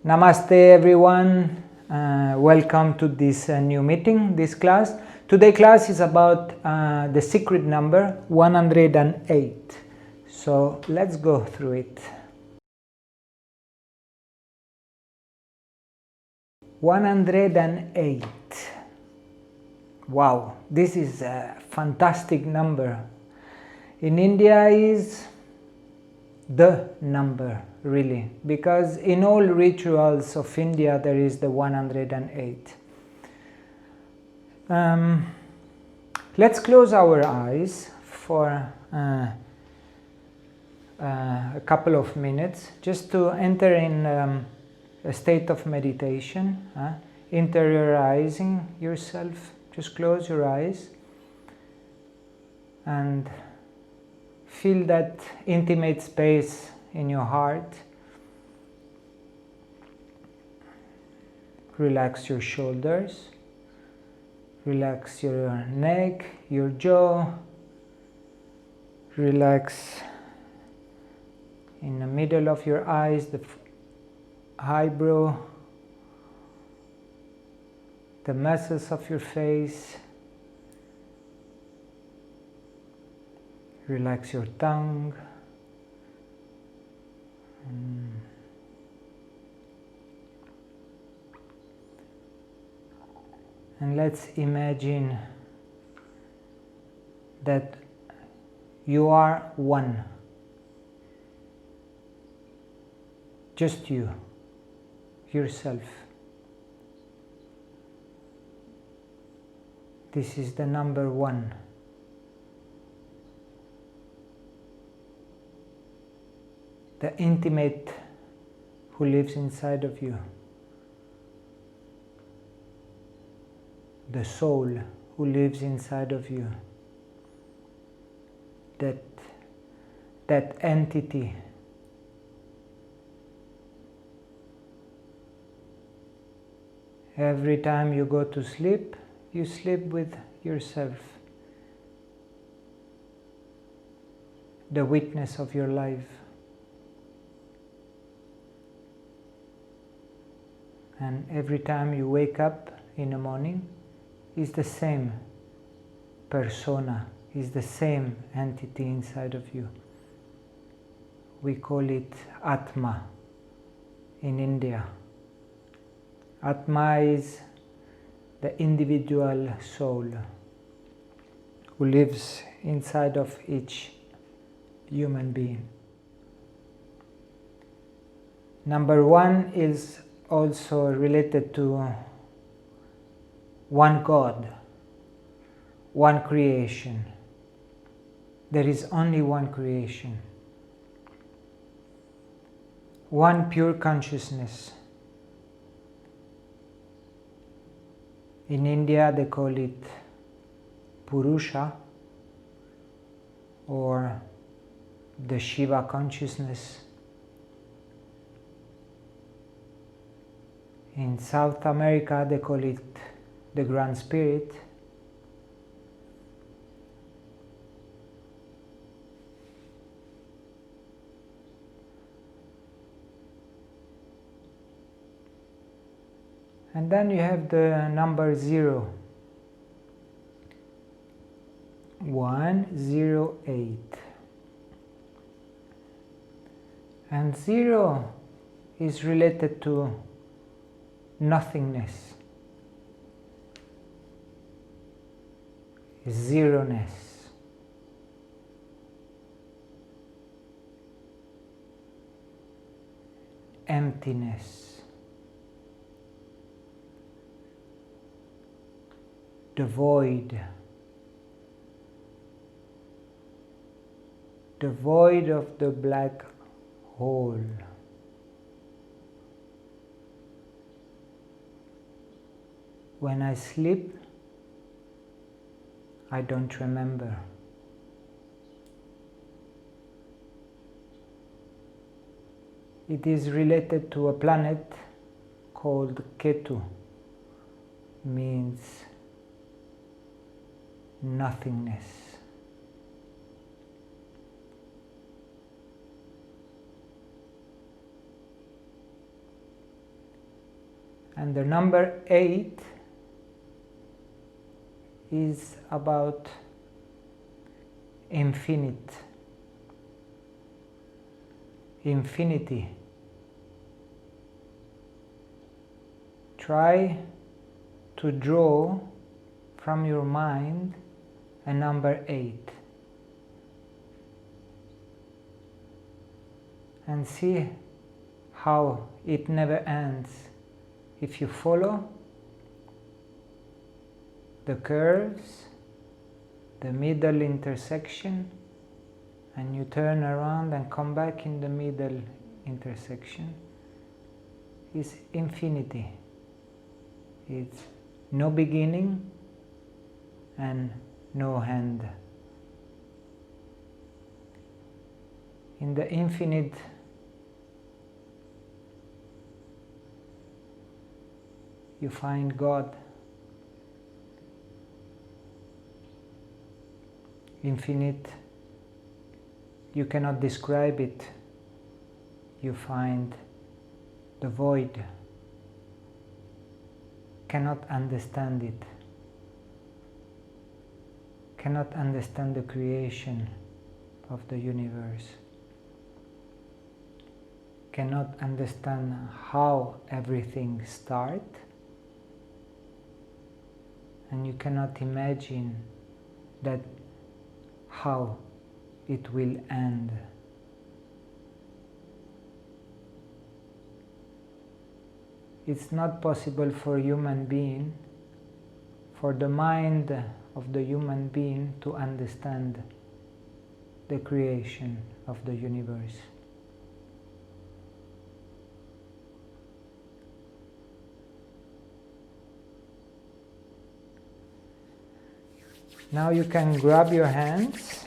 Namaste everyone, welcome to this new meeting, this class. Today's class is about the secret number 108. So let's go through it. 108. Wow, this is a fantastic number. In India is the number, really, because in all rituals of India there is the 108. Let's close our eyes for a couple of minutes just to enter in a state of meditation, interiorizing yourself. Just close your eyes and feel that intimate space in your heart. Relax your shoulders, relax your neck, your jaw, relax in the middle of your eyes, the eyebrow, the muscles of your face. Relax your tongue. And let's imagine that you are one. Just you, yourself. This is the number 1. The intimate who lives inside of you. The soul who lives inside of you. That entity. Every time you go to sleep, you sleep with yourself. The witness of your life. And every time you wake up in the morning, is the same persona, is the same entity inside of you. We call it Atma in India. Atma is the individual soul who lives inside of each human being. Number 1 is also related to one God, one creation. There is only one creation. One pure consciousness. In India they call it Purusha or the Shiva consciousness. In South America they call it the Grand Spirit. And then you have the number 0. 108. And 0 is related to nothingness, zeroness. Emptiness. The void. The void of the black hole. When I sleep, I don't remember. It is related to a planet called Ketu, means nothingness. And the number 8 is about infinity. Try to draw from your mind a number 8 and see how it never ends. If you follow the curves, the middle intersection, and you turn around and come back in the middle intersection, is infinity. It's no beginning and no end. In the infinite, you find God. Infinite, you cannot describe it. You find the void. Cannot understand it. Cannot understand the creation of the universe. Cannot understand how everything starts. And you cannot imagine that how it will end. It's not possible for human being, for the mind of the human being to understand the creation of the universe. Now you can grab your hands,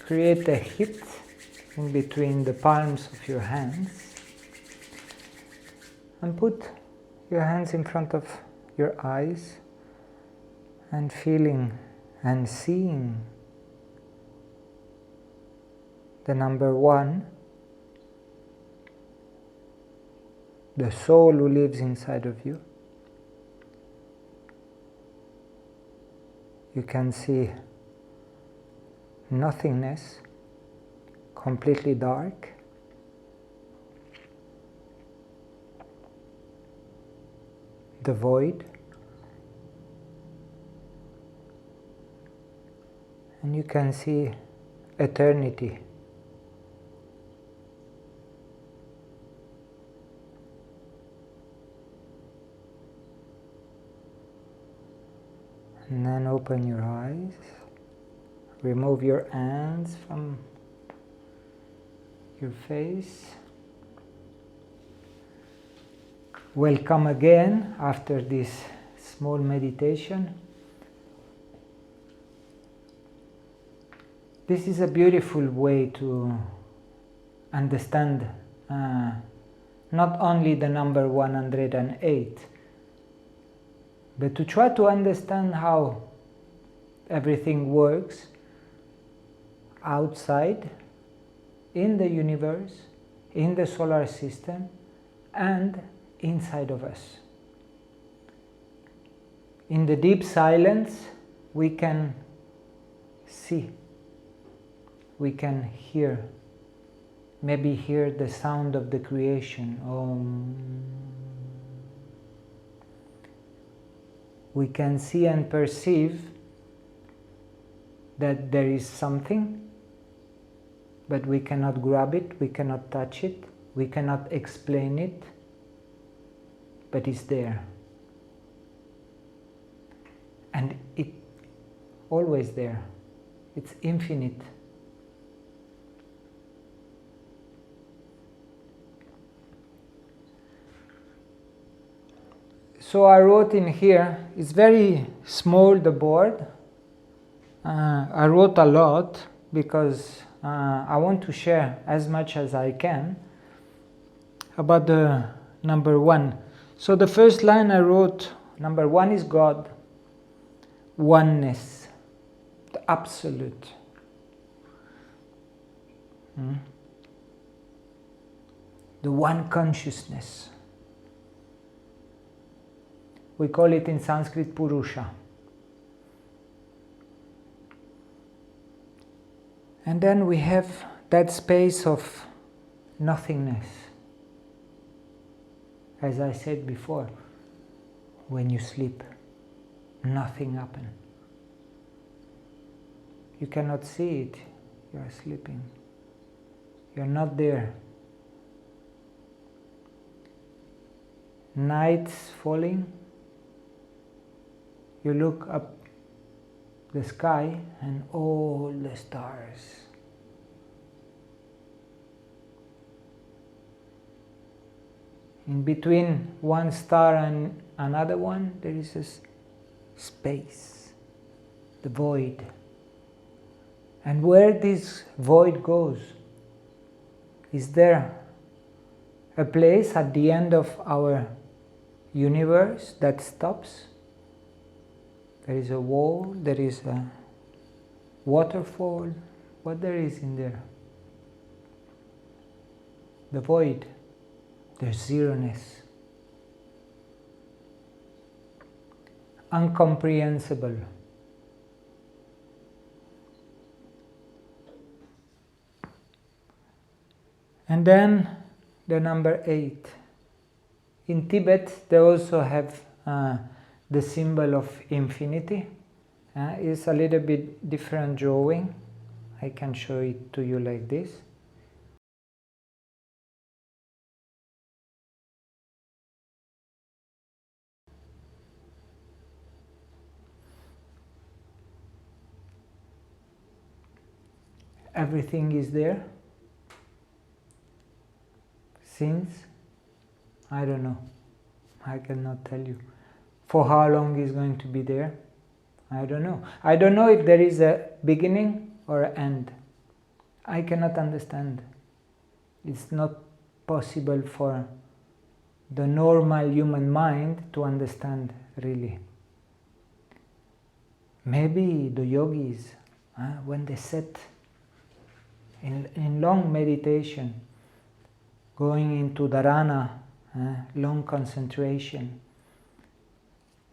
create a hit in between the palms of your hands, and put your hands in front of your eyes and feeling and seeing the number 1, the soul who lives inside of you. You can see nothingness, completely dark. The void. And you can see eternity. And then open your eyes, remove your hands from your face. Welcome again after this small meditation. This is a beautiful way to understand not only the number 108, but to try to understand how everything works outside, in the universe, in the solar system, and inside of us. In the deep silence, we can see, we can hear, maybe hear the sound of the creation. We can see and perceive that there is something, but we cannot grab it, we cannot touch it, we cannot explain it, but it's there. And it's always there. It's infinite. So I wrote in here, it's very small, the board. I wrote a lot because I want to share as much as I can about the number 1. So the first line I wrote, number 1 is God, oneness, the absolute. the one consciousness. We call it in Sanskrit Purusha. And then we have that space of nothingness. As I said before, when you sleep, nothing happens. You cannot see it, you are sleeping. You are not there. Night's falling, you look up the sky and all the stars. In between one star and another one, there is a space, the void. And where this void goes, is there a place at the end of our universe that stops? There is a wall, there is a waterfall. What there is in there? The void. There's zeroness. Incomprehensible. And then the number 8. In Tibet they also have the symbol of infinity. It's a little bit different drawing. I can show it to you like this. Everything is there. Since, I don't know. I cannot tell you. For how long is going to be there? I don't know. I don't know if there is a beginning or an end. I cannot understand. It's not possible for the normal human mind to understand really. Maybe the yogis, when they sit in long meditation, going into dharana, long concentration,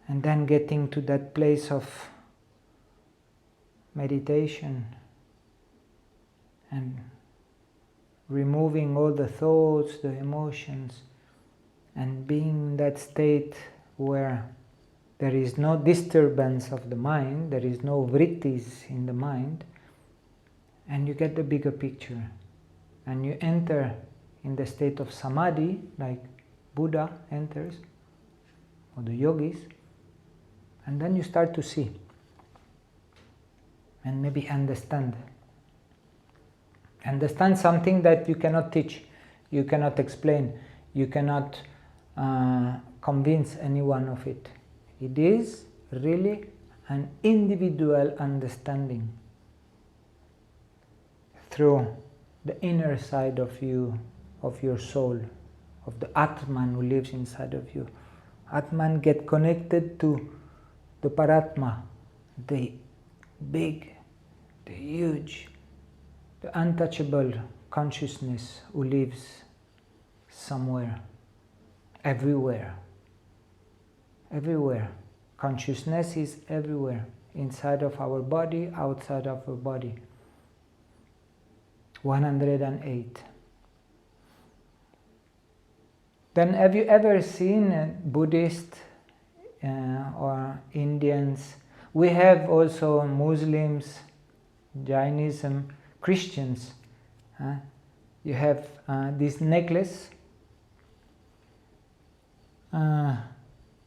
and then getting to that place of meditation and removing all the thoughts, the emotions, and being in that state where there is no disturbance of the mind, there is no vrittis in the mind, and you get the bigger picture, and you enter in the state of samadhi, like Buddha enters, or the yogis, and then you start to see, and maybe understand something that you cannot teach, you cannot explain, you cannot convince anyone of it. It is really an individual understanding through the inner side of you, of your soul, of the Atman who lives inside of you. Atman get connected to the Paratma, the big, the huge, the untouchable consciousness who lives somewhere, everywhere. Everywhere. Consciousness is everywhere, inside of our body, outside of our body. 108. Then have you ever seen Buddhists or Indians? We have also Muslims, Jainism, Christians. You have this necklace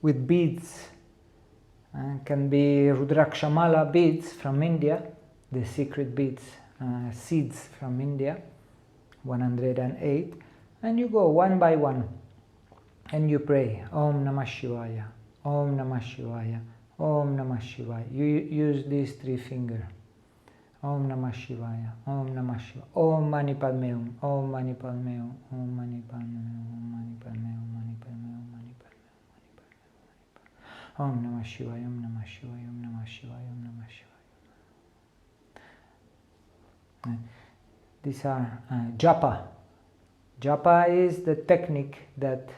with beads. Can be Rudrashamalas beads from India, the secret beads, seeds from India, 108. And you go one by one and you pray, Om Namah Shivaya, Om Namah Shivaya, Om Namah Shivaya. You use these 3 fingers. Om Namah Shivaya, Om Namah Shivaya, Om Mani Padme Hum, Om Mani Padme Hum, Om Mani Padme Hum, Om Mani Padme Hum, Mani Padme Hum, Mani Padme Hum, Mani Padme Hum, Om Namah Shivaya, Om Namah Shivaya, Om Namah Shivaya, Om Namah Shivaya. These are japa. Japa is the technique that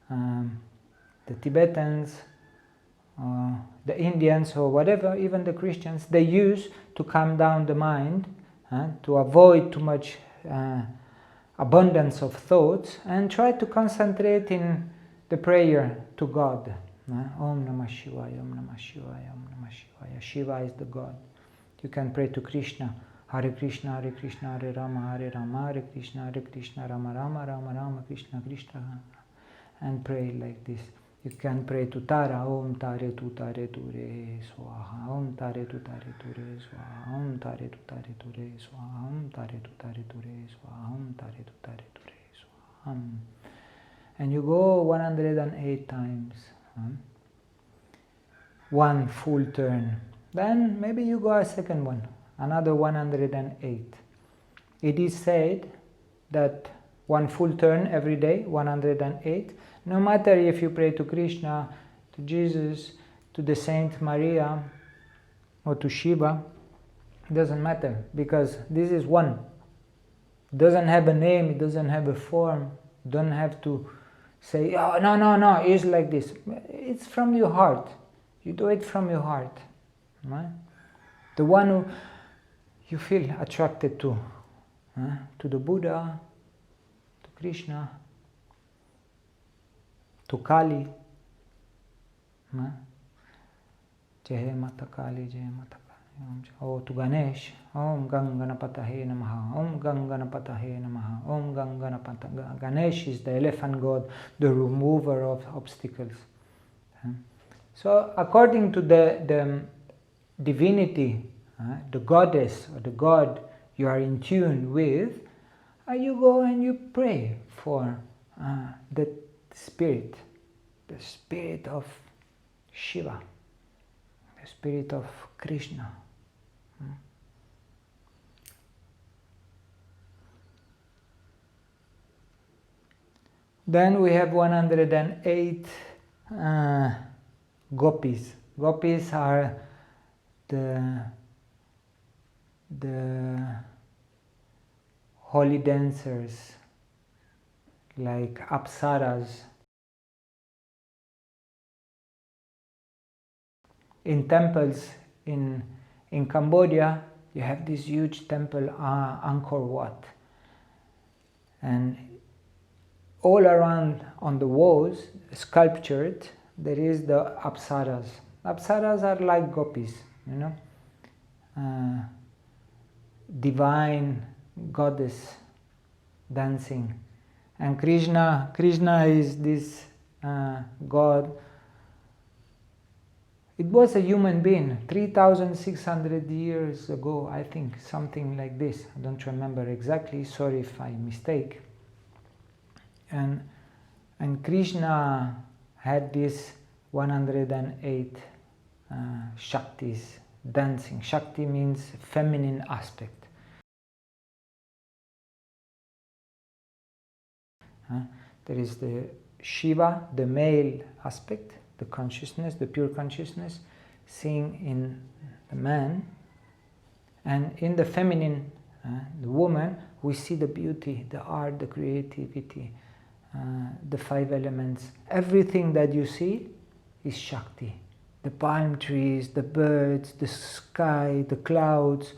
the Tibetans, the Indians or whatever, even the Christians, they use to calm down the mind, to avoid too much abundance of thoughts, and try to concentrate in the prayer to God. Om Namah Shivaya, Om Namah Shivaya, Om Namah Shivaya. Shiva is the God. You can pray to Krishna. Hare Krishna, Hare Krishna, Hare Rama, Hare Krishna, Rama Rama, Rama Rama, Krishna Krishna, and pray like this. You can pray to Tara, Om Tare Tu Tare Tu Re Swaha, Om Tare Tu Tare Tu Re Swaha, Om Tare Tu Tare Tu Re Swaha, Om Tare Tu Tare Tu Re Swaha, Om Tare Tu Tare Tu Re Swaha. And you go 108 times. One full turn. Then maybe you go a second one, another 108. It is said that one full turn every day, 108. No matter if you pray to Krishna, to Jesus, to the Saint Maria, or to Shiva, it doesn't matter, because this is one. It doesn't have a name, it doesn't have a form. You don't have to say, oh, no, it's like this. It's from your heart. You do it from your heart. Right? The one who you feel attracted to the Buddha, to Krishna, to Kali. Jai Mata Kali, Jai Mata Kali. Or to Ganesh. Om Ganganapatahe Namaha. Om Ganganapatahe Namaha. Om Ganganapatahe. Ganesh is the elephant god, the remover of obstacles. So according to the divinity, the goddess or the god you are in tune with, you go and you pray for the spirit of Shiva, the spirit of Krishna. Then we have 108 gopis. Gopis are the holy dancers, like apsaras. In temples in Cambodia, you have this huge temple, Angkor Wat, and all around on the walls, sculptured, there is the apsaras. Apsaras are like gopis, divine goddess dancing. And Krishna is this god. It was a human being 3,600 years ago, I think, something like this. I don't remember exactly, sorry if I mistake. And Krishna had this 108 Shaktis dancing. Shakti means feminine aspect. There is the Shiva, the male aspect, the consciousness, the pure consciousness, seeing in the man. And in the feminine, the woman, we see the beauty, the art, the creativity, the five elements. Everything that you see is Shakti. The palm trees, the birds, the sky, the clouds,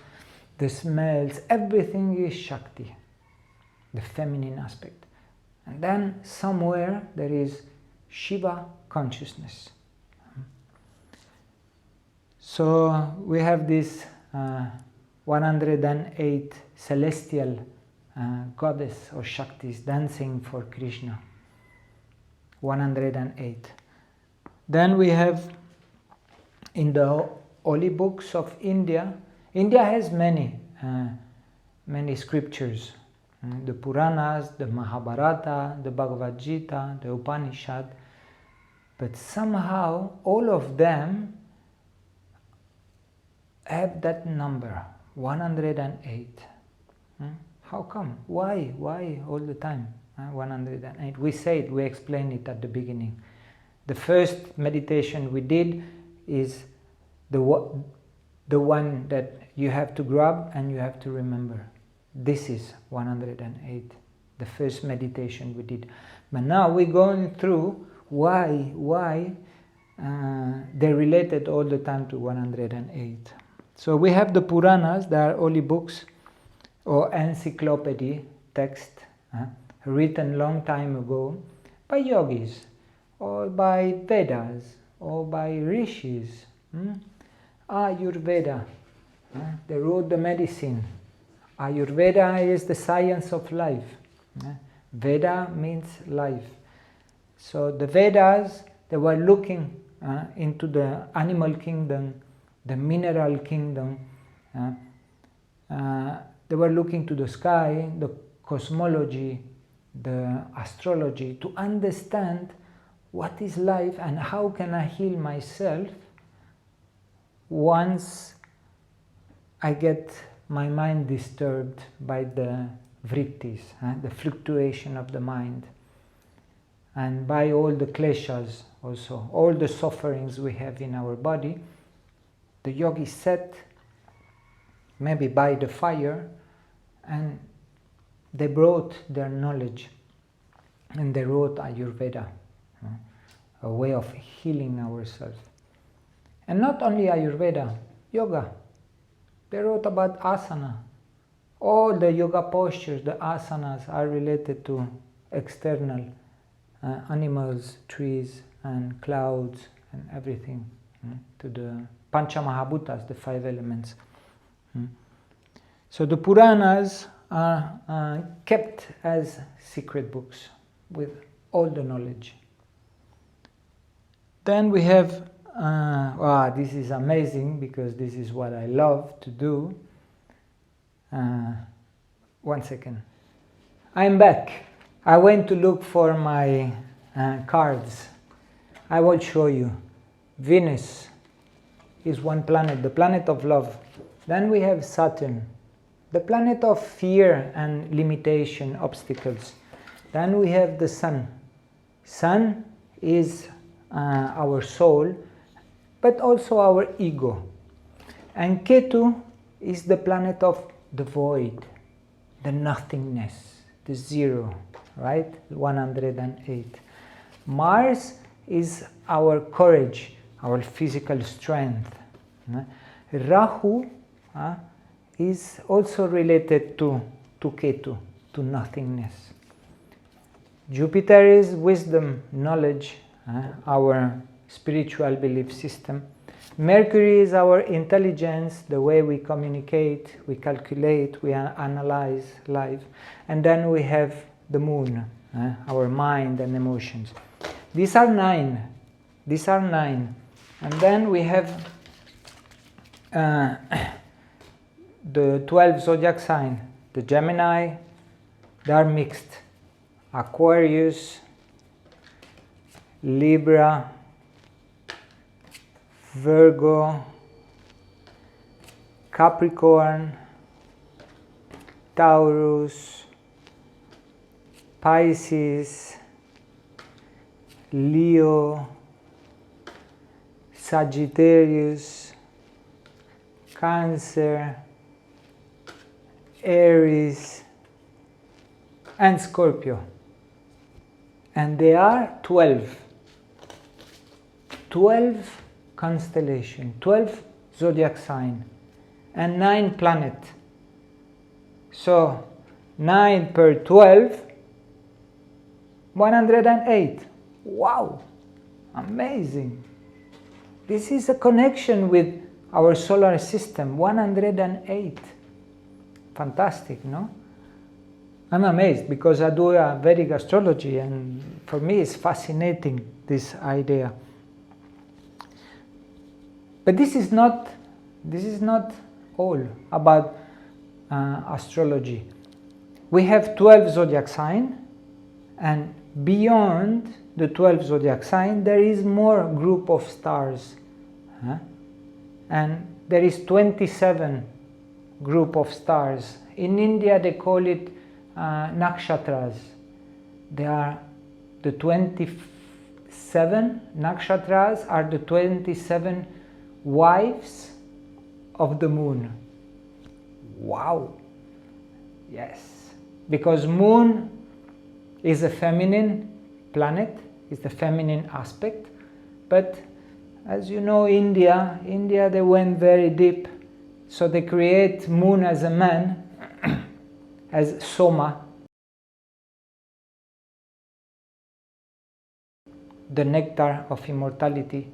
the smells, everything is Shakti, the feminine aspect. And then somewhere there is Shiva consciousness. So we have this 108 celestial goddess or Shaktis dancing for Krishna. 108. Then we have in the holy books of India. India has many scriptures. The Puranas, the Mahabharata, the Bhagavad Gita, the Upanishad. But somehow all of them have that number, 108. How come? Why all the time? 108. We explained it at the beginning. The first meditation we did is the one that you have to grab and you have to remember. This is 108, the first meditation we did. But now we're going through why they're related all the time to 108. So we have the Puranas, they are holy books or encyclopedia text written long time ago by yogis or by Vedas or by rishis. Ayurveda, they wrote the medicine. Ayurveda is the science of life. Veda means life. So the Vedas, they were looking into the animal kingdom, the mineral kingdom. They were looking to the sky, the cosmology, the astrology, to understand what is life and how can I heal myself once I get my mind disturbed by the vrittis, the fluctuation of the mind, and by all the kleshas also, all the sufferings we have in our body. The yogis sat maybe by the fire and they brought their knowledge and they wrote Ayurveda, a way of healing ourselves. And not only Ayurveda, yoga. They wrote about asana. All the yoga postures, the asanas, are related to external animals, trees, and clouds, and everything, to the Panchamahabhutas, the 5 elements. So the Puranas are kept as secret books with all the knowledge. Then we have, this is amazing because this is what I love to do. 1 second. I'm back. I went to look for my cards. I will show you. Venus is one planet, the planet of love. Then we have Saturn, the planet of fear and limitation, obstacles. Then we have the Sun. Sun is our soul, but also our ego. And Ketu is the planet of the void, the nothingness, the zero, right? 108. Mars is our courage, our physical strength. Rahu is also related to Ketu, to nothingness. Jupiter is wisdom, knowledge, our spiritual belief system. Mercury is our intelligence, the way we communicate, we calculate, we analyze life. And then we have the moon, our mind and emotions. These are 9. These are 9. And then we have the 12 zodiac sign. The Gemini, they are mixed. Aquarius, Libra, Virgo, Capricorn, Taurus, Pisces, Leo, Sagittarius, Cancer, Aries, and Scorpio. And they are 12. 12 constellation, 12 zodiac sign, and 9 planet. So 9 per 12, 108. Wow, amazing. This is a connection with our solar system, 108. Fantastic, no? I'm amazed because I do Vedic astrology, and for me it's fascinating, this idea. But this is not all about astrology. We have 12 zodiac sign, and beyond the 12 zodiac sign there is more group of stars, and there is 27 group of stars. In India they call it Nakshatras. They are the 27 Nakshatras are the 27 wives of the moon. Wow. Yes, because moon is a feminine planet, is the feminine aspect, but as you know, India they went very deep, so they create moon as a man, as Soma, the nectar of immortality.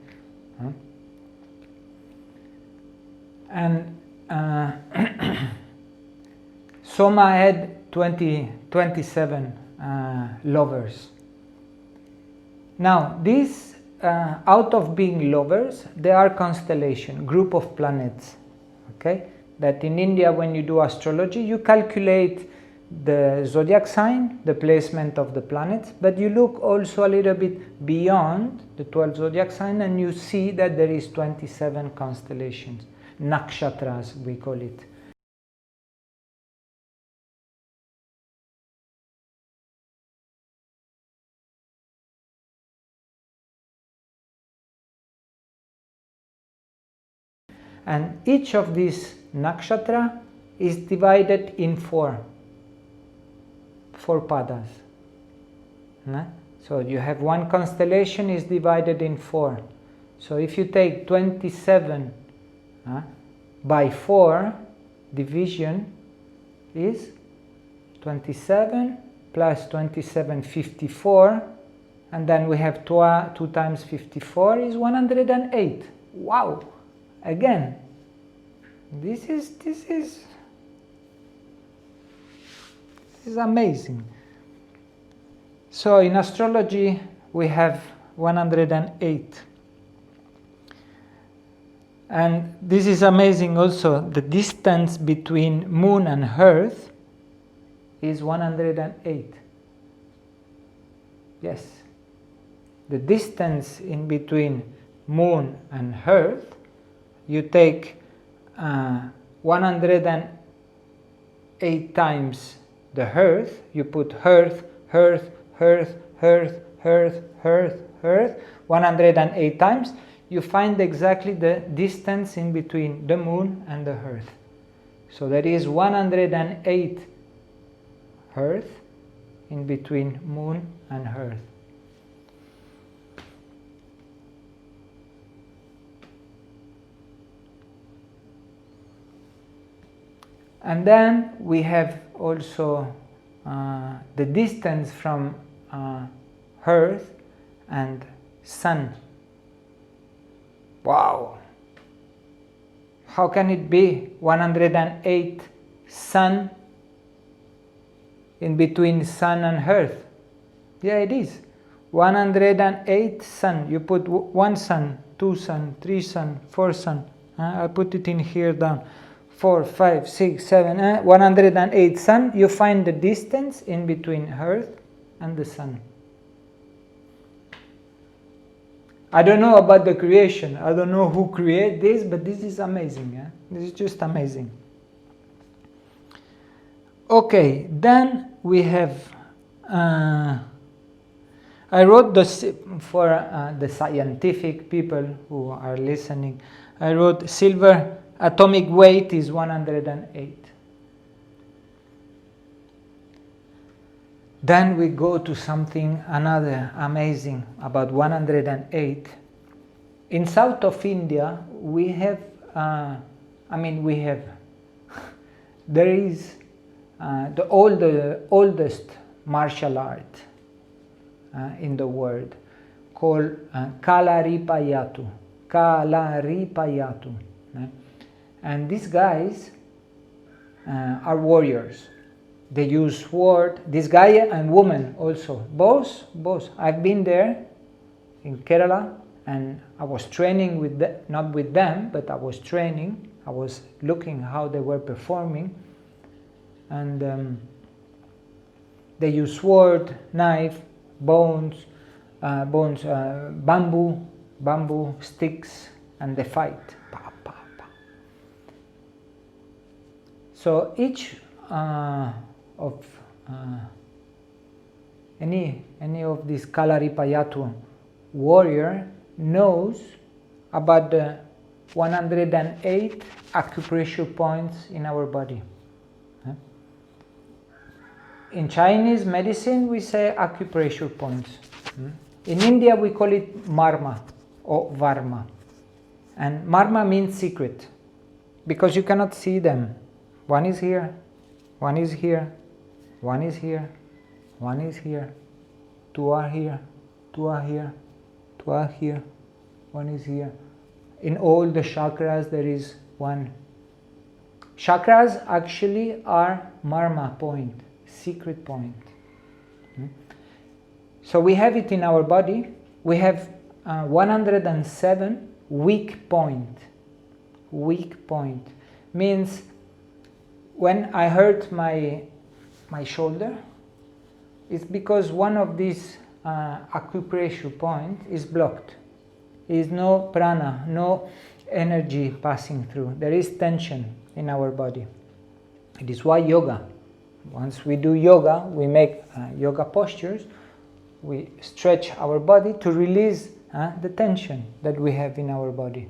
And Soma had 27 lovers. Now, these, out of being lovers, they are constellation, group of planets. Okay? That in India, when you do astrology, you calculate the zodiac sign, the placement of the planets, but you look also a little bit beyond the 12 zodiac sign, and you see that there is 27 constellations. Nakshatras, we call it. And each of these nakshatra is divided in four padas. So you have one constellation is divided in four. So if you take 27 by 4, division is 27 plus 27, 54, and then we have 2 times 54 is 108. Wow! Again, this is amazing. So in astrology we have 108. And this is amazing also, the distance between moon and earth is 108. Yes. The distance in between moon and earth, you take 108 times the earth, you put earth, 108 times, you find exactly the distance in between the moon and the earth. So there is 108 earth in between moon and earth. And then we have also the distance from earth and sun. Wow! How can it be 108 sun in between sun and earth? Yeah, it is. 108 sun. You put 1 sun, 2 sun, 3 sun, 4 sun. I put it in here down. 4, 5, 6, 7, 108 sun. You find the distance in between earth and the sun. I don't know about the creation. I don't know who created this, but this is amazing. This is just amazing. Okay, then we have. I wrote for the scientific people who are listening. I wrote silver atomic weight is 108. Then we go to something another amazing about 108. In south of India, we have, there is the oldest martial art in the world called Kalaripayatthu. Kalaripayatthu. And these guys are warriors. They use sword. This guy and woman also. Both. I've been there in Kerala, and I was training with them, not with them, but I was training. I was looking how they were performing, and they use sword, knife, bamboo sticks, and they fight. Pa, pa, pa. So each of any of these Kalaripayatthu warrior knows about the 108 acupressure points in our body. In Chinese medicine, we say acupressure points. In India, we call it marma or varma. And marma means secret, because you cannot see them. One is here, one is here, one is here, one is here, two are here, two are here, two are here, one is here. In all the chakras there is one. Chakras actually are marma point, secret point. So we have it in our body. We have 107 weak point. Weak point means when I hurt my shoulder, it's because one of these acupressure point is blocked. There is no prana, no energy passing through. There is tension in our body. It is why yoga. Once we do yoga, we make yoga postures. We stretch our body to release the tension that we have in our body.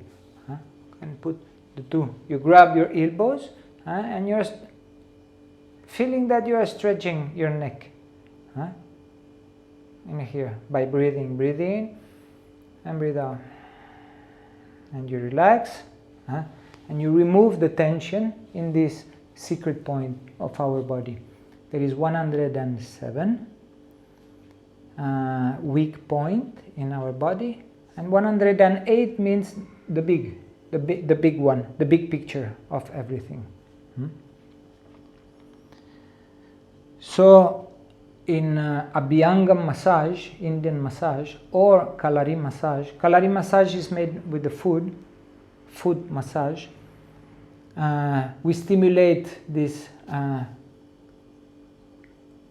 And put the two. You grab your elbows and you're feeling that you are stretching your neck. In here, by breathing. Breathe in and breathe out. And you relax and you remove the tension in this secret point of our body. There is 107 weak point in our body, and 108 means the big one, the big picture of everything. So in Abyangam massage, Indian massage, or Kalari massage is made with the food massage. We stimulate these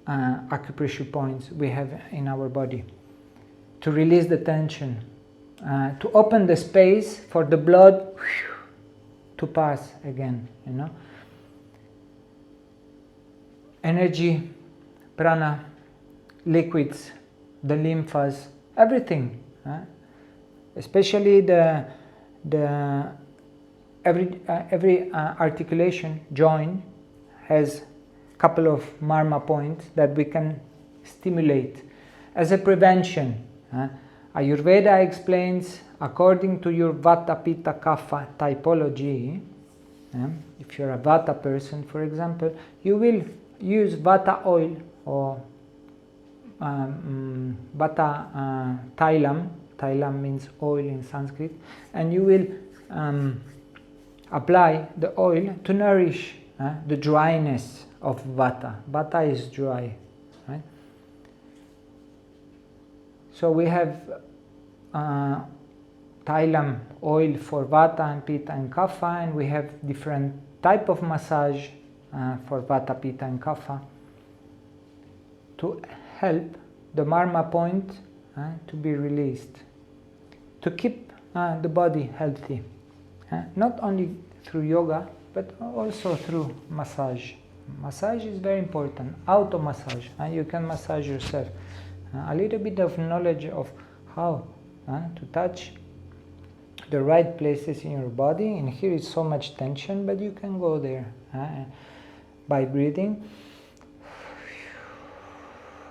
acupressure points we have in our body to release the tension, to open the space for the blood to pass again, Energy, prana, liquids, the lymphas, everything, especially every articulation joint has a couple of marma points that we can stimulate as a prevention. Ayurveda explains, according to your Vata, Pitta, Kapha typology, if you're a Vata person, for example, you will use Vata oil or Vata Thailam. Thailam means oil in Sanskrit, and you will apply the oil to nourish the dryness of Vata. Vata is dry, right? So we have Thailam oil for Vata and Pitta and Kapha, and we have different type of massage for Vata, Pitta and Kapha to help the marma point to be released, to keep the body healthy, not only through yoga but also through massage. Massage is very important, auto massage, you can massage yourself. A little bit of knowledge of how to touch the right places in your body, and here is so much tension, but you can go there by breathing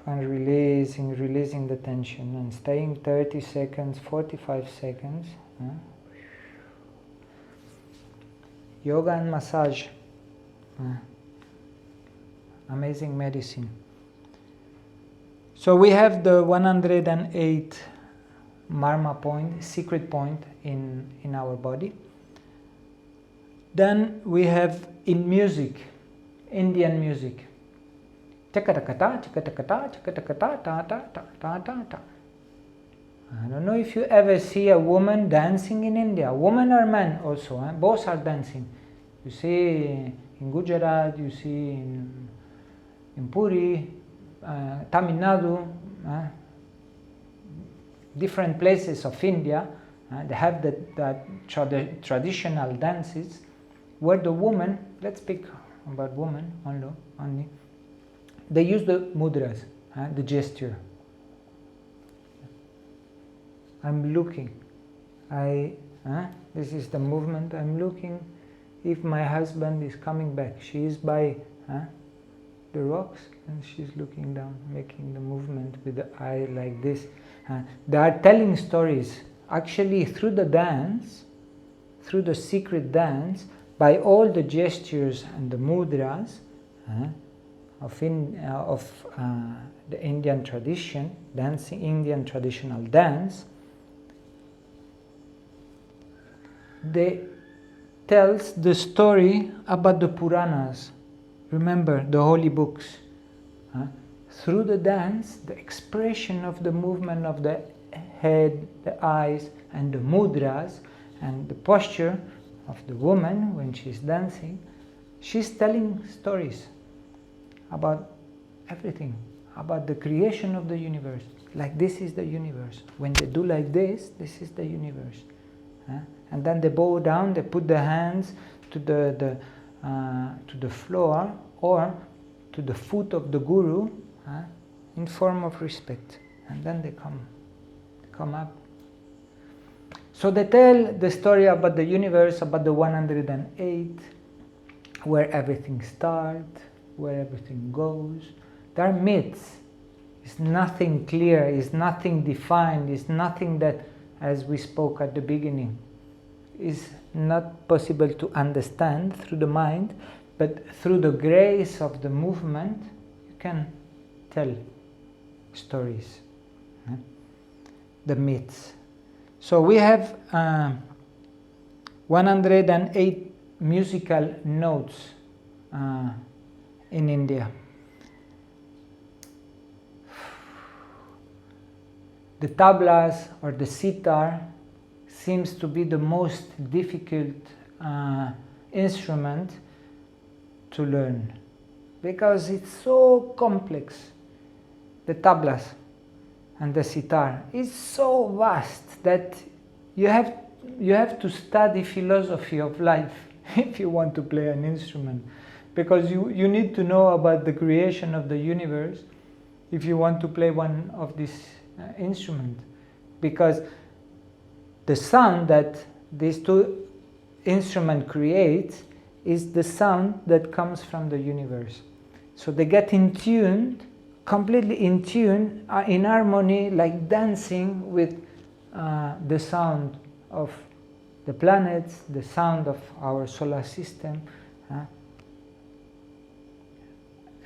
and releasing the tension, and staying 30 seconds, 45 seconds. Yoga and massage, amazing medicine. So we have the 108 marma point, secret point in our body. Then we have in music, Indian music. I don't know if you ever see a woman dancing in India, woman or man also, both are dancing. You see in Gujarat, you see in Puri, Tamil Nadu, different places of India, they have that traditional dances where the woman, let's speak about women only, they use the mudras, the gesture. I'm looking, this is the movement, I'm looking if my husband is coming back. She is by the rocks, and she's looking down, making the movement with the eye like this. They are telling stories. Actually, through the dance, through the secret dance, by all the gestures and the mudras of the Indian tradition, dancing, Indian traditional dance, they tells the story about the Puranas. Remember, the holy books. Through the dance, the expression of the movement of the head, the eyes, and the mudras, and the posture of the woman when she's dancing, she's telling stories about everything, about the creation of the universe. Like, this is the universe. When they do like this is the universe. And then they bow down, they put their hands to the floor or to the foot of the guru in form of respect. And then they come up. So they tell the story about the universe, about the 108, where everything starts, where everything goes. There are myths. It's nothing clear, it's nothing defined, it's nothing that, as we spoke at the beginning, is not possible to understand through the mind, but through the grace of the movement, you can tell stories, the myths. So we have 108 musical notes in India. The tablas or the sitar seems to be the most difficult instrument to learn because it's so complex. The tablas and the sitar is so vast that you have to study philosophy of life if you want to play an instrument, because you need to know about the creation of the universe if you want to play one of these instruments, because the sound that these two instruments create is the sound that comes from the universe. So they get in tune, completely in tune, in harmony, like dancing with the sound of the planets, the sound of our solar system.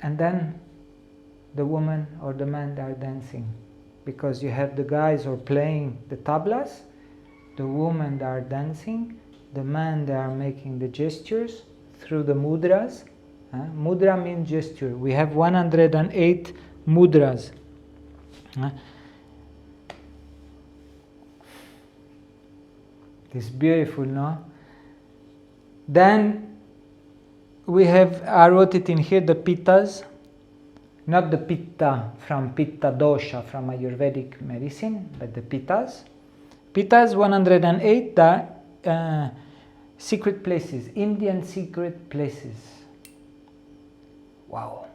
And then the woman or the man are dancing, because you have the guys who are playing the tablas, the women are dancing, the man they are making the gestures through the mudras. Mudra means gesture. We have 108 mudras. It's beautiful, no? Then we have, I wrote it in here, the pittas, not the pitta from pitta dosha from Ayurvedic medicine, but the pittas. Pittas 108, the secret places, Indian secret places. Wow.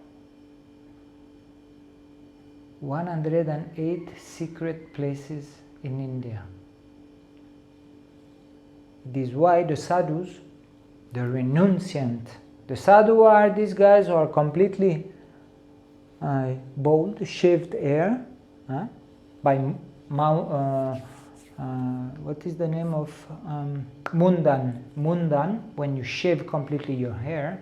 108 secret places in India. It is why the sadhus, the renunciant, the sadhu are these guys who are completely bald, shaved hair, by what is the name of mundan, when you shave completely your hair,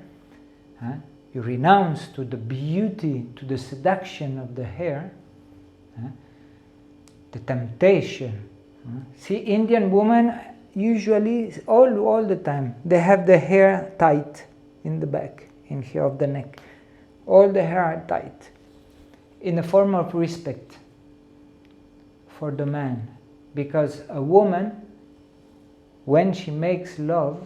you renounce to the beauty, to the seduction of the hair, the temptation. See, Indian women usually, all the time, they have the hair tight in the back, in here of the neck. All the hair are tight, in a form of respect for the man. Because a woman, when she makes love,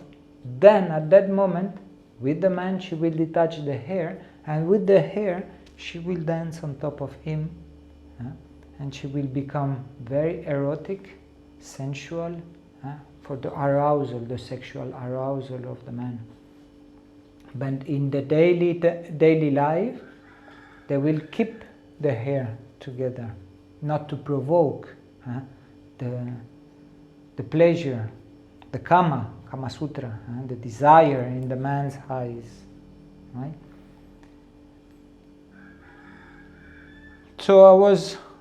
then at that moment, with the man she will detach the hair, and with the hair she will dance on top of him, and she will become very erotic, sensual, for the arousal, the sexual arousal of the man. But in the daily life, they will keep the hair together, not to provoke the pleasure, the Kama Sutra, the desire in the man's eyes, right? So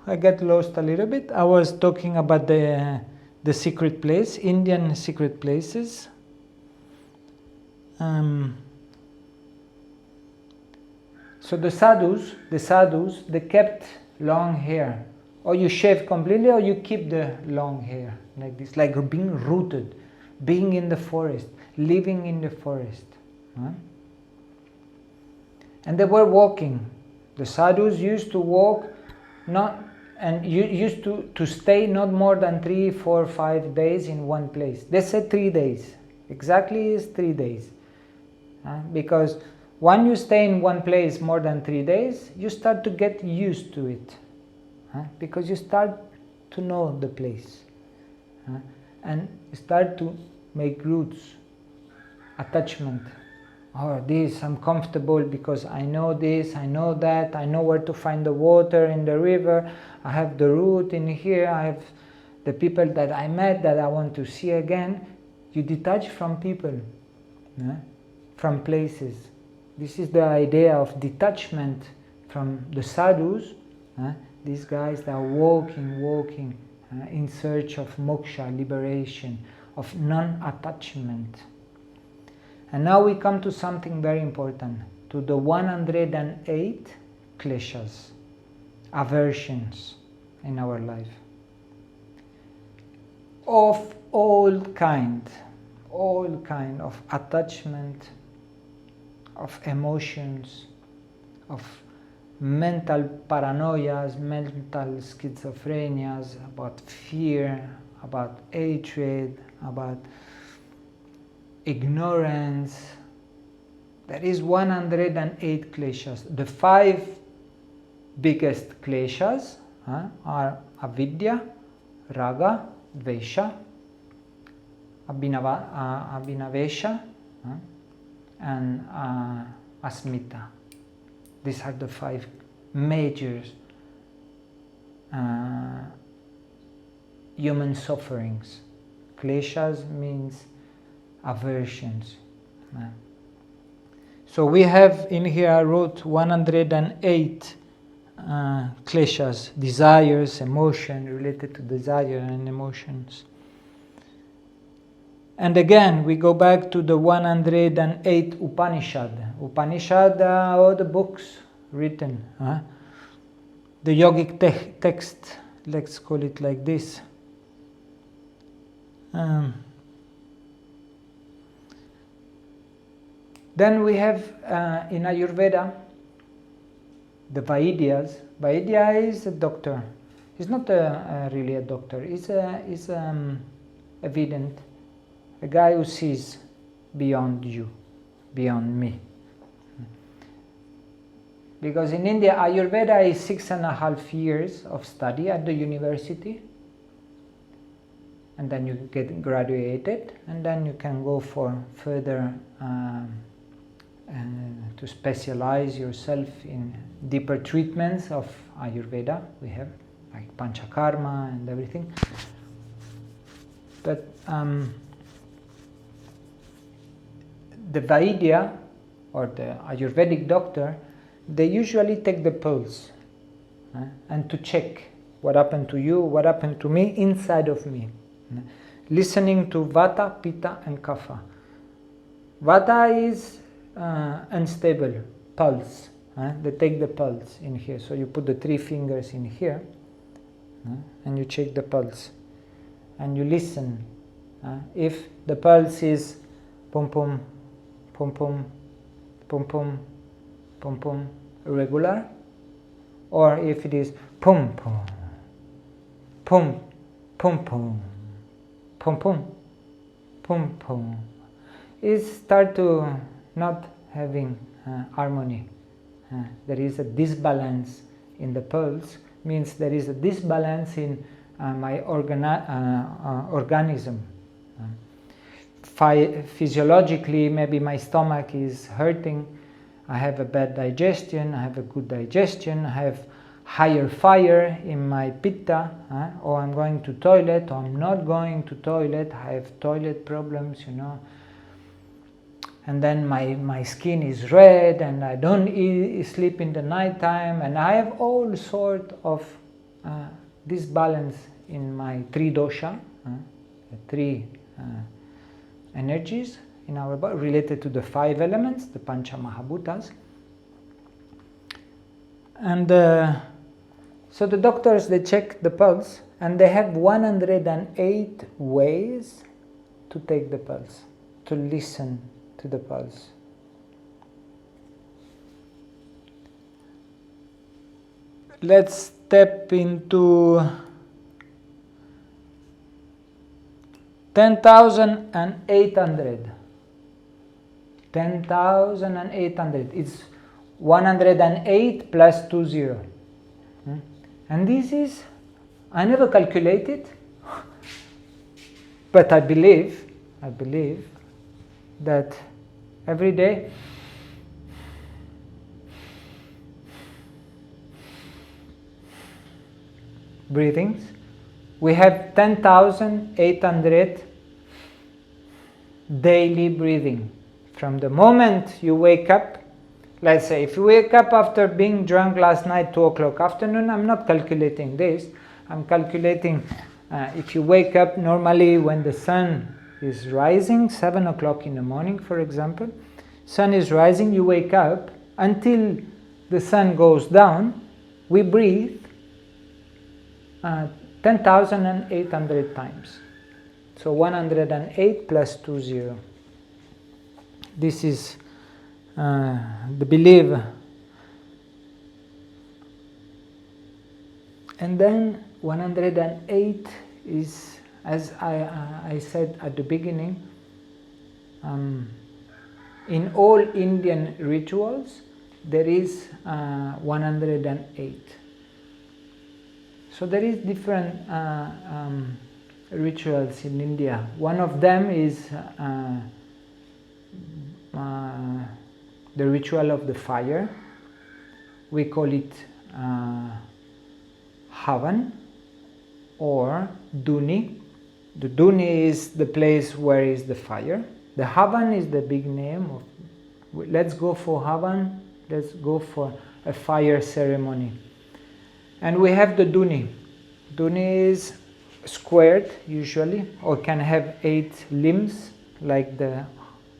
I got lost a little bit. I was talking about the secret place, Indian secret places. So the sadhus, they kept long hair. Or you shave completely, or you keep the long hair like this, like being rooted, being in the forest, living in the forest. Huh? And they were walking. The sadhus used to walk, used to stay not more than 3, 4, 5 days in one place. They said 3 days. Exactly is 3 days. Because when you stay in one place more than 3 days, you start to get used to it. Because you start to know the place. And you start to make roots, attachment. Oh, this, I'm comfortable because I know this, I know that, I know where to find the water in the river, I have the root in here, I have the people that I met that I want to see again. You detach from people, from places. This is the idea of detachment from the sadhus. These guys that are walking in search of moksha, liberation, of non-attachment. And now we come to something very important, to the 108 kleshas, aversions in our life. Of all kind of attachment, of emotions, of mental paranoias, mental schizophrenias, about fear, about hatred, about ignorance. There is 108 kleshas. The 5 biggest kleshas are avidya, raga, dvesha, abhinavesha, and asmita. These are the 5 major human sufferings. Kleshas means aversions. So we have in here, I wrote 108 kleshas, desires, emotion, related to desire and emotions. And again, we go back to the 108 Upanishad. Upanishad are all the books written. The yogic text, let's call it like this. Then we have in Ayurveda the Vaidyas. Vaidya is a doctor. He's not really a doctor. He's evident, a guy who sees beyond you, beyond me. Because in India, Ayurveda is 6.5 years of study at the university. And then you get graduated, and then you can go for further to specialize yourself in deeper treatments of Ayurveda. We have like Panchakarma and everything. But the Vaidya or the Ayurvedic doctor, they usually take the pulse and to check what happened to you, what happened to me, inside of me. Listening to Vata, Pitta and Kapha. Vata is unstable, pulse. They take the pulse in here. So you put the 3 fingers in here and you check the pulse. And you listen. If the pulse is pum pum, pum pum, pum pum, pum pum, regular, or if it is pum pum, pum pum pum, pum pum, pum pum, it start to not having harmony. There is a disbalance in the pulse, means there is a disbalance in my organism. Physiologically, maybe my stomach is hurting, I have a bad digestion, I have a good digestion, I have higher fire in my pitta, or I'm going to toilet, or I'm not going to toilet, I have toilet problems, and then my skin is red, and I don't sleep in the night time, and I have all sort of disbalance in my three dosha, the three energies in our body related to the 5 elements, the Pancha Mahabhutas. And so the doctors, they check the pulse, and they have 108 ways to take the pulse, to listen to the pulse. Let's step into 10,800. 10,800. It's 108 plus 20. And this is, I never calculated, but I believe that every day breathings, we have 10,800 daily breathing. From the moment you wake up, let's say if you wake up after being drunk last night 2 o'clock afternoon, I'm not calculating this, I'm calculating if you wake up normally when the sun is rising, 7 o'clock in the morning for example, sun is rising, you wake up, until the sun goes down, we breathe 10,800 times. So 108 plus 20. This is the belief. And then 108 is, as I said at the beginning, in all Indian rituals there is 108. So there is different rituals in India. One of them is the ritual of the fire. We call it Havan or Duni. The Duni is the place where is the fire. The Havan is the big name of, let's go for Havan, let's go for a fire ceremony. And we have the Duni. Duni is squared usually, or can have 8 limbs, like the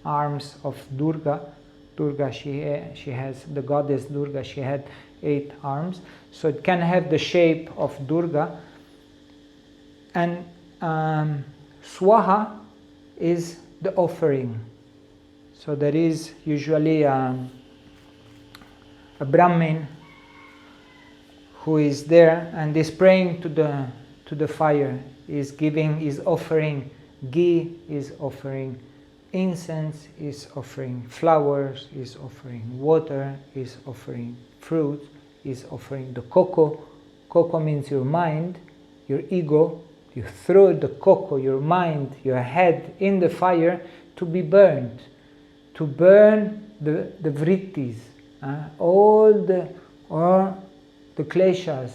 arms of Durga. Durga, she has, the goddess Durga, she had 8 arms. So it can have the shape of Durga. And Swaha is the offering. So there is usually a Brahmin who is there and is praying to the fire, is offering ghee, is offering incense, is offering flowers, is offering water, is offering fruit, is offering the cocoa. Cocoa means your mind, your ego. You throw the cocoa, your mind, your head in the fire to be burned, to burn the vrittis, all the kleshas,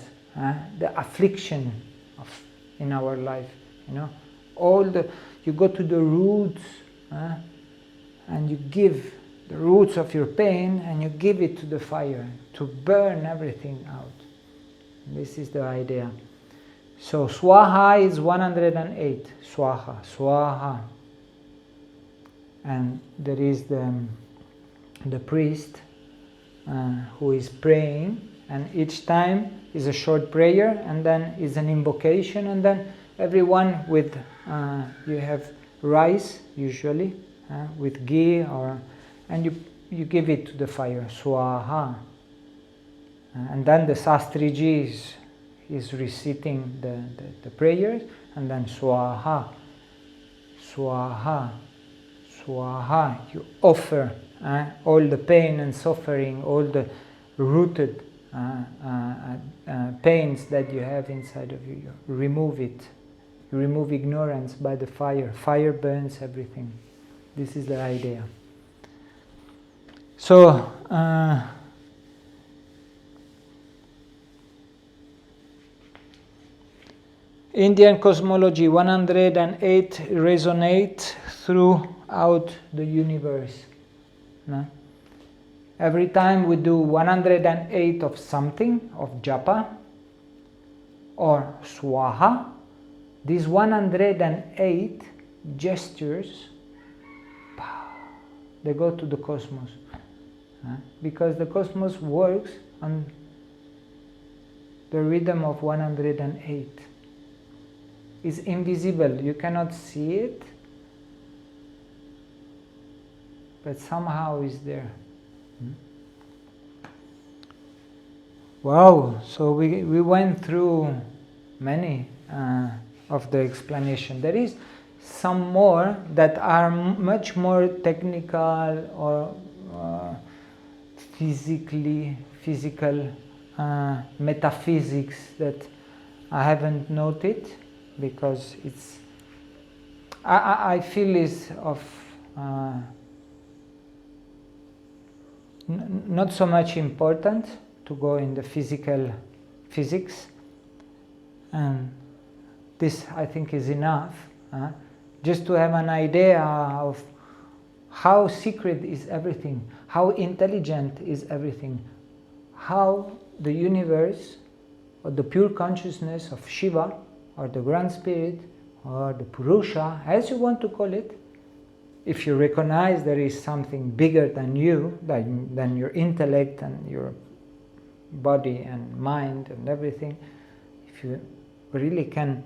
the affliction in our life, you go to the roots, and you give the roots of your pain and you give it to the fire to burn everything out. This is the idea. So Swaha is 108. Swaha, Swaha. And there is the priest who is praying, and each time is a short prayer, and then is an invocation, and then everyone with, you have rice usually, with ghee, and you give it to the fire, Swaha. And then the Sastriji is reciting the prayers, and then Swaha, Swaha, Swaha. You offer all the pain and suffering, all the rooted pains that you have inside of you. You remove it. You remove ignorance by the fire. Fire burns everything. This is the idea. So, Indian cosmology 108 resonate throughout the universe. No? Every time we do 108 of something, of japa or swaha, these 108 gestures, they go to the cosmos. Because the cosmos works on the rhythm of 108. It's invisible, you cannot see it, but somehow it's there. Wow, so we went through many of the explanation. There is some more that are much more technical or physical metaphysics that I haven't noted, because it's I feel is of not so much important to go in the physical physics, and this I think is enough just to have an idea of how secret is everything, how intelligent is everything, how the universe or the pure consciousness of Shiva or the Grand Spirit or the Purusha, as you want to call it, if you recognize there is something bigger than you, than your intellect and your body and mind and everything, if you really can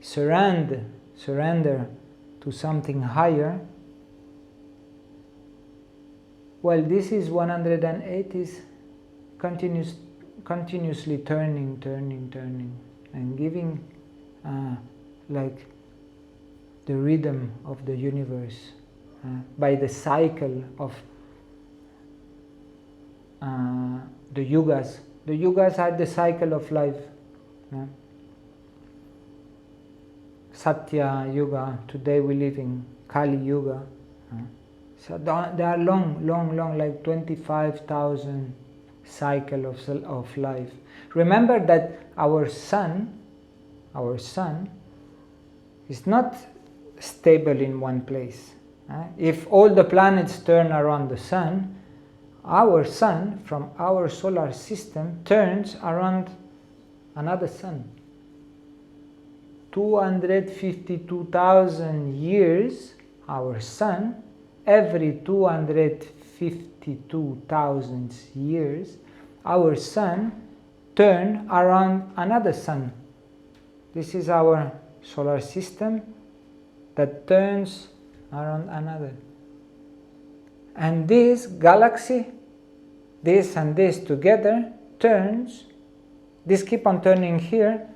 surrender to something higher, well, this is 108 is continuously turning and giving like the rhythm of the universe by the cycle of the yugas. The yugas are the cycle of life. Satya Yuga, today we live in Kali Yuga. So they are long, like 25,000 cycle of life. Remember that our sun is not stable in one place. If all the planets turn around the sun, our sun from our solar system turns around another sun. 252,000 years, our sun, every 252,000 years, our sun turns around another sun. This is our solar system that turns around another. And this galaxy, this and this together, turns, this keep on turning here,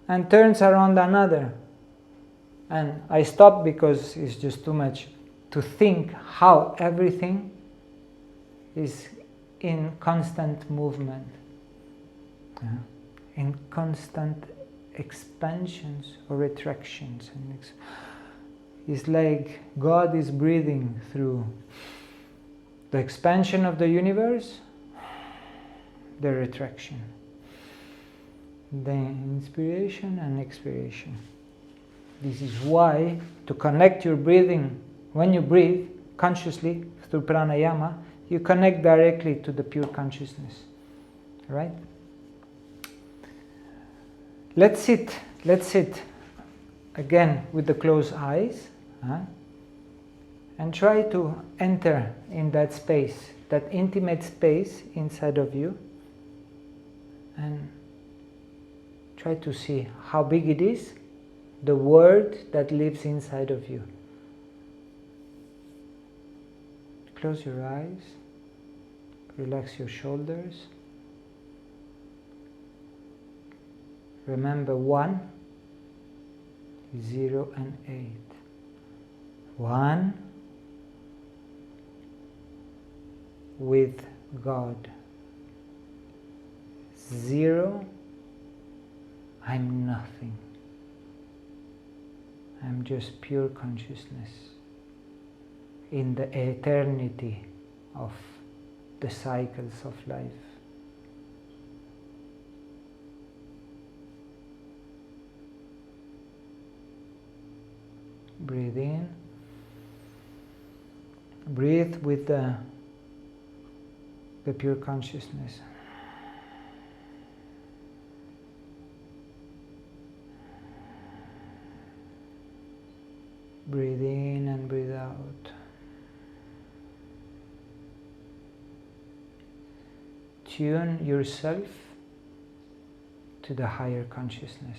and turns around another. And I stop because it's just too much to think how everything is in constant movement, in constant expansions or retractions. It's like God is breathing through the expansion of the universe, the retraction, the inspiration and expiration. This is why, to connect your breathing, when you breathe consciously through pranayama, you connect directly to the pure consciousness. Right? Let's sit again with the closed eyes, and try to enter in that space, that intimate space inside of you, and try to see how big it is, the word that lives inside of you. Close your eyes, relax your shoulders. Remember 1, 0 and 8. 1 with God. 0, I'm nothing. I'm just pure consciousness in the eternity of the cycles of life. Breathe in Breathe with the pure consciousness. Breathe in and breathe out. Tune yourself to the higher consciousness.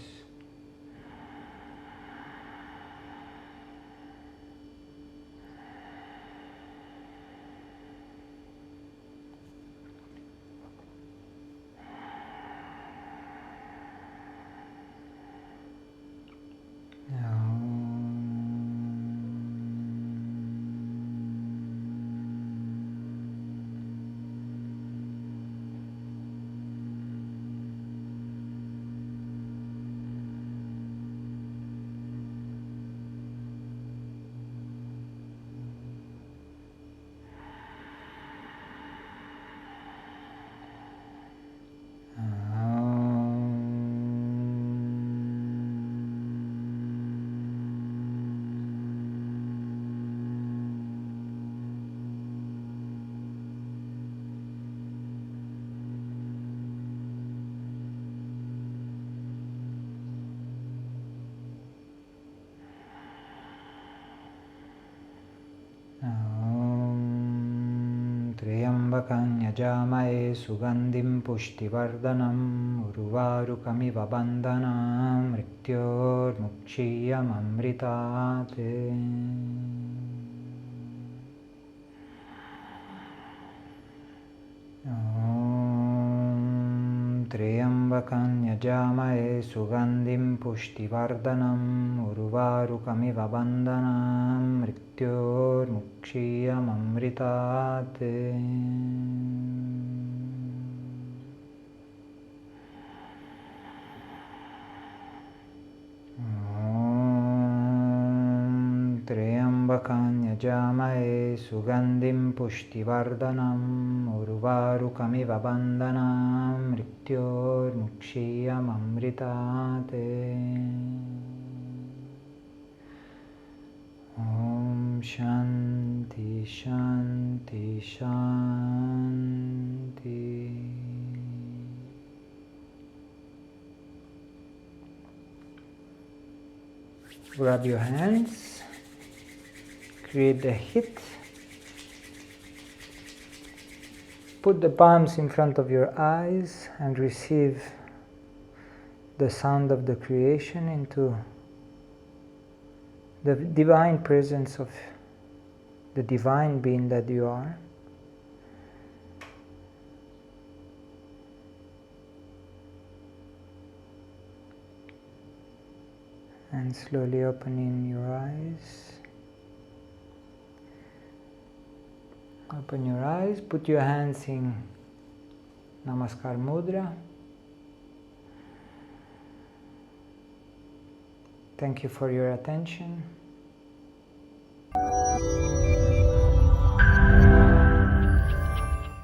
Yajamaye sugandhim pushtivardhanam urvarukamiva bandhanam mrityor mukshiyam amritate. Triyambakan yajamaye sugandhim pushtivardhanam urvarukamiva bandhanam mrityor mukshiyam amritate. Triyambakan yajamaye sugandhim pushtivardhanam urvarukamiva bandhanam mrityor mukshiyam amritate. Om Shanti Shanti Shanti. Grab your hands, create the hit, put the palms in front of your eyes and receive the sound of the creation into the divine presence of the divine being that you are. And slowly opening your eyes. Open your eyes, put your hands in Namaskar Mudra. Thank you for your attention.